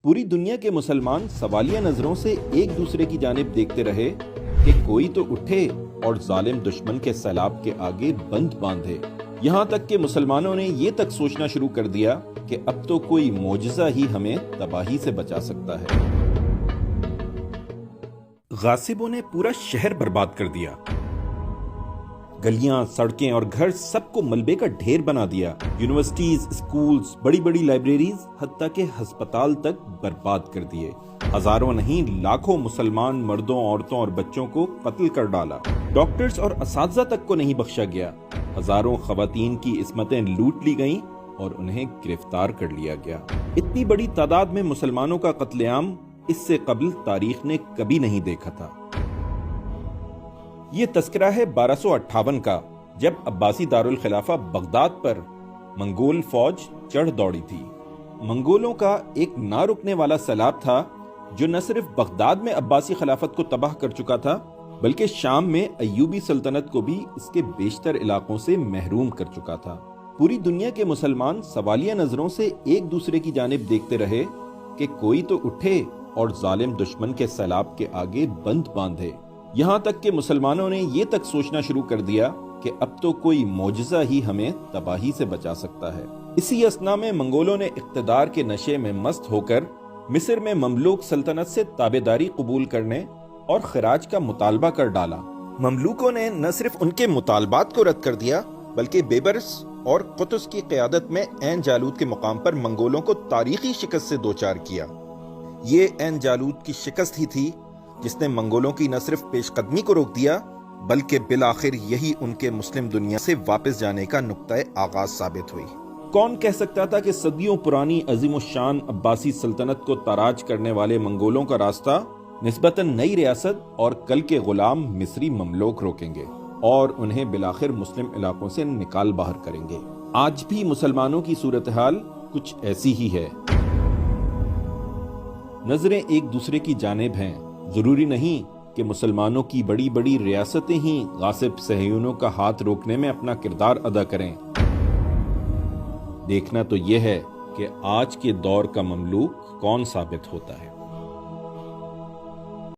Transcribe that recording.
पूरी दुनिया के मुसलमान सवालिया नजरों से एक दूसरे की जानिब देखते रहे कि कोई तो उठे और जालिम दुश्मन के सैलाब के आगे बंद बांधे। यहाँ तक कि मुसलमानों ने ये तक सोचना शुरू कर दिया कि अब तो कोई मोजज़ा ही हमें तबाही से बचा सकता है। गासिबों ने पूरा शहर बर्बाद कर दिया, गलियां, सड़कें और घर सबको मलबे का ढेर बना दिया। यूनिवर्सिटीज, स्कूल्स, बड़ी बड़ी लाइब्रेरीज, हत्ता के अस्पताल तक बर्बाद कर दिए। हजारों नहीं लाखों मुसलमान मर्दों, औरतों और बच्चों को कत्ल कर डाला। डॉक्टर्स और असातिज़ा तक को नहीं बख्शा गया। हजारों खवातीन की इस्मतें लूट ली गईं और उन्हें गिरफ्तार कर लिया गया। इतनी बड़ी तादाद में मुसलमानों का कत्लेआम इससे कबल तारीख ने कभी नहीं देखा था। ये तस्करा है 1258 का, जब अब्बासी दारुल खिलाफा बगदाद पर मंगोल फौज चढ़ दौड़ी थी। मंगोलों का एक ना रुकने वाला सैलाब था जो न सिर्फ बगदाद में अब्बासी खिलाफत को तबाह कर चुका था, बल्कि शाम में अय्यूबी सल्तनत को भी इसके बेशतर इलाकों से महरूम कर चुका था। पूरी दुनिया के मुसलमान सवालिया नजरों से एक दूसरे की जानिब देखते रहे कि कोई तो उठे और जालिम दुश्मन के सैलाब के आगे बंद बांधे। यहाँ तक कि मुसलमानों ने ये तक सोचना शुरू कर दिया कि अब तो कोई मोजज़ा ही हमें तबाही से बचा सकता है। इसी असना में मंगोलों ने इक़्तिदार के नशे में मस्त होकर मिस्र में ममलूक सल्तनत से ताबेदारी कबूल करने और खराज का मुतालबा कर डाला। ममलूकों ने न सिर्फ उनके मुतालबात को रद्द कर दिया, बल्कि बेबरस और कुतुस की क़यादत में ऐन जालूत के मुकाम पर मंगोलों को तारीखी शिकस्त से दोचार किया। ये ऐन जालूत की शिकस्त ही थी जिसने मंगोलों की न सिर्फ पेशकदमी को रोक दिया, बल्कि बिलाखिर यही उनके मुस्लिम दुनिया से वापस जाने का नुक्ता आगाज साबित हुई। कौन कह सकता था कि सदियों पुरानी अजीमुशान अब्बासी सल्तनत को ताराज करने वाले मंगोलों का रास्ता निस्बतन नई रियासत और कल के गुलाम मिस्री ममलूक रोकेंगे और उन्हें बिलाखिर मुस्लिम इलाकों से निकाल बाहर करेंगे। आज भी मुसलमानों की सूरत हाल कुछ ऐसी ही है। नजरें एक दूसरे की जानिब हैं। जरूरी नहीं कि मुसलमानों की बड़ी बड़ी रियासतें ही गासिब सहयूनों का हाथ रोकने में अपना किरदार अदा करें। देखना तो यह है कि आज के दौर का ममलूक कौन साबित होता है।